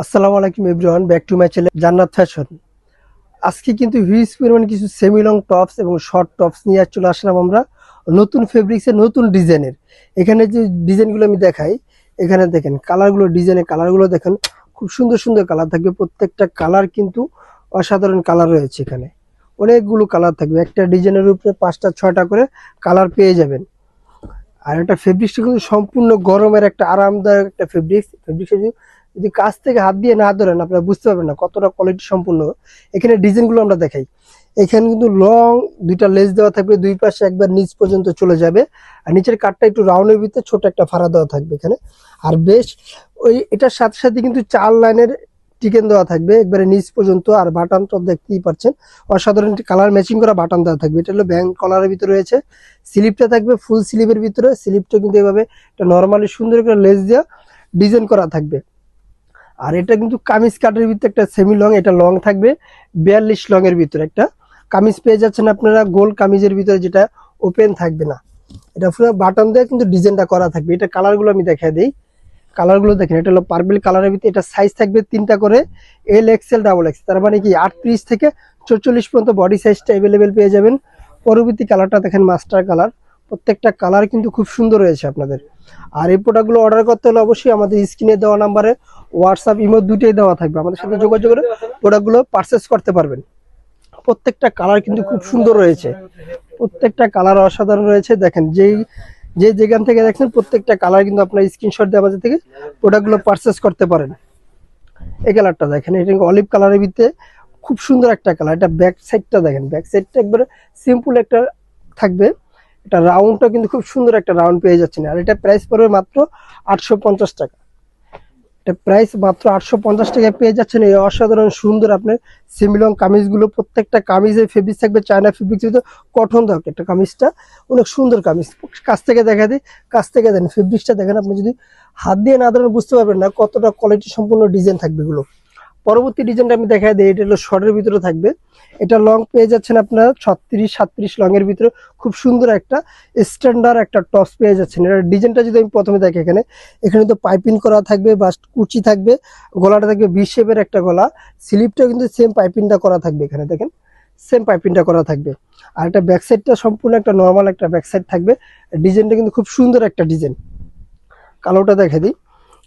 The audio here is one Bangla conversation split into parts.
আসসালামু আলাইকুম everyone, back to my channel জান্নাত ফ্যাশন। আজকে কিন্তু হিউজ পরিমাণ কিছু সেমি লং টপস এবং শর্ট টপস নিয়ে চলে আসলাম আমরা নতুন ফেব্রিক্সের নতুন ডিজাইনের। এখানে যে ডিজাইনগুলো আমি দেখাই, এখানে দেখেন কালারগুলো, ডিজাইনের কালারগুলো দেখেন, খুব সুন্দর সুন্দর কালার থাকবে। প্রত্যেকটা কালার কিন্তু অসাধারণ কালার রয়েছে। এখানে অনেকগুলো কালার থাকবে, একটা ডিজাইনের উপরে 5টা 6টা করে কালার পেয়ে যাবেন। আর একটা ফেব্রিক্সটা কিন্তু সম্পূর্ণ গরমের একটা আরামদায়ক একটা ফেব্রিক্স যদি কাছ থেকে হাত দিয়ে না ধরেন আপনারা বুঝতে পারবেন না কতটা কোয়ালিটি সম্পূর্ণ। এখানে ডিজাইনগুলো আমরা দেখাই। এখানে কিন্তু লং দুইটা লেস দেওয়া থাকবে, দুই পাশে একবার নিচ পর্যন্ত চলে যাবে। আর নিচের কাটটা একটু রাউন্ডের ভিতরে ছোট একটা ফাড়া দেওয়া থাকবে এখানে। আর বেশ ওই এটার সাথে সাথে কিন্তু 4 লাইনের চিকেন দেওয়া থাকবে একবারে নিচ পর্যন্ত। আর বাটন তো দেখতেই পাচ্ছেন, অসাধারণ কালার ম্যাচিং করা বাটন দেওয়া থাকবে। এটা হলো ব্যাংক কলারের ভিতরে রয়েছে। স্লিপটা থাকবে ফুল স্লিভের ভিতরে। স্লিপটা কিন্তু এভাবে একটা নর্মালি সুন্দর করে লেস দেওয়া ডিজাইন করা থাকবে। আর এটা কিন্তু কামিজ কাটের ভিতরে একটা সেমি লং, এটা লং থাকবে 42 লং এর ভিতরে একটা কামিজ পেয়ে যাচ্ছেন আপনারা, গোল কামিজের ভিতরে, যেটা ওপেন থাকবে না। এটা পুরো বাটন দিয়ে কিন্তু ডিজাইনটা করা থাকবে। এটা কালারগুলো আমি দেখাই দিই। কালারগুলো দেখেন, এটা হলো পার্পল কালারের ভিতরে। এটা সাইজ থাকবে 3টা করে, এল এক্সেল ডাবল এক্স, তার মানে কি 38 থেকে 44 পর্যন্ত বডি সাইজটা অ্যাভেলেবেল পেয়ে যাবেন। পরবর্তী কালারটা দেখেন মাস্টার কালার। প্রত্যেকটা কালার কিন্তু খুব সুন্দর রয়েছে আপনাদের। আর এই প্রোডাক্টগুলো অর্ডার করতে হলে অবশ্যই আমাদের স্ক্রিনে দেওয়া নাম্বারে হোয়াটসঅ্যাপ ইমো দুটোই দেওয়া থাকবে, আমাদের সাথে যোগাযোগ করে প্রোডাক্টগুলো পারচেস করতে পারবেন। প্রত্যেকটা কালার কিন্তু খুব সুন্দর রয়েছে, প্রত্যেকটা কালার অসাধারণ রয়েছে। দেখেন যে যেখান থেকে দেখছেন প্রত্যেকটা কালার কিন্তু আপনার স্ক্রিনশট দিয়ে আমাদের থেকে প্রোডাক্টগুলো পারচেস করতে পারেন। এই কালারটা দেখেন, এটা অলিভ কালারের ভিতরে খুব সুন্দর একটা কালার। এটা ব্যাক সাইডটা দেখেন, ব্যাক সাইডটা একবারে সিম্পল একটা থাকবে। এটা রাউন্ডটা কিন্তু খুব সুন্দর একটা রাউন্ড পেয়ে যাচ্ছেন। আর এটা প্রাইস পড়বে মাত্র 850 টাকা। এটা প্রাইস মাত্র 850 টাকায় পেয়ে যাচ্ছেন এই অসাধারণ সুন্দর আপনার সেমিলং কামিজগুলো। প্রত্যেকটা কামিজের ফেব্রিক থাকবে চায়না ফেব্রিক্স, কটন থাকবে। একটা কামিজটা অনেক সুন্দর কামিজ, কাছ থেকে দেখা দিই, কাছ থেকে দেন ফেব্রিক্সটা দেখেন। আপনি যদি হাত দিয়ে না ধরেন বুঝতে পারবেন না কতটা কোয়ালিটি সম্পূর্ণ ডিজাইন থাকবে এগুলো। পরবর্তী ডিজাইনটা আমি দেখাই দিই। এটা হলো শর্টের ভিতরে থাকবে। এটা লং পেয়ে যাচ্ছেন আপনারা 36-37 লং এর ভিতরে। খুব সুন্দর একটা স্ট্যান্ডার্ড একটা টপস পেয়ে যাচ্ছেন। এটা ডিজাইনটা যদি আমি প্রথমে দেখি, এখানে তো পাইপিং করা থাকবে, বাস্ট কুচি থাকবে, গলাটা থাকবে ভি শেপের একটা গলা। স্লিপটা কিন্তু সেম পাইপিংটা করা থাকবে, এখানে দেখেন সেম পাইপিংটা করা থাকবে। আর এটা ব্যাক সাইডটা সম্পূর্ণ একটা নর্মাল একটা ব্যাক সাইড থাকবে। ডিজাইনটা কিন্তু খুব সুন্দর একটা ডিজাইন। কালোটা দেখে দিই।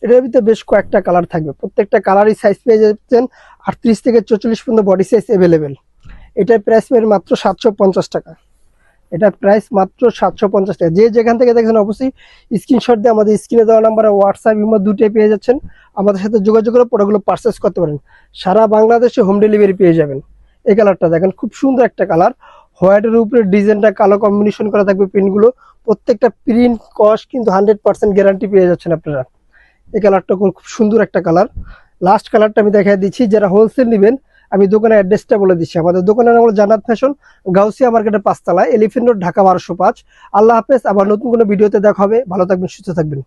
এটার ভিতরে বেশ কয়েকটা কালার থাকবে, প্রত্যেকটা কালারই সাইজ পেয়ে যাচ্ছেন 38 থেকে 44 পর্যন্ত বডি সাইজ অ্যাভেলেবেল। এটার প্রাইস পেয়ে মাত্র 750 টাকা। এটার প্রাইস মাত্র 750 টাকা। যে যেখান থেকে দেখছেন অবশ্যই স্ক্রিনশট দিয়ে আমাদের স্ক্রিনে দেওয়া নাম্বারে হোয়াটসঅ্যাপ ইমো দুটোই পেয়ে যাচ্ছেন। আমাদের সাথে যোগাযোগ করে প্রোডাক্টগুলো পারচেস করতে পারেন। সারা বাংলাদেশে হোম ডেলিভারি পেয়ে যাবেন। এই কালারটা দেখেন, খুব সুন্দর একটা কালার। হোয়াইটের উপরে ডিজাইনটা কালো কম্বিনেশন করা থাকবে প্রিন্টগুলো। প্রত্যেকটা প্রিন্ট কস্ট কিন্তু 100% গ্যারান্টি পেয়ে যাচ্ছেন আপনারা। এই কালারটা খুব সুন্দর একটা কালার। লাস্ট কালারটা আমি দেখাই দিচ্ছি। যারা হোলসেল নেবেন আমি দোকানের অ্যাড্রেসটা বলে দিচ্ছি। আমাদের দোকানের নাম হলো জান্নাত ফ্যাশন, গাউসিয়া মার্কেটের 5 তলায়, এলিফ্যান্ট রোড, ঢাকা 1205। আল্লাহ হাফেজ। আবার নতুন কোনো ভিডিওতে দেখা হবে। ভালো থাকবেন, সুস্থ থাকবেন।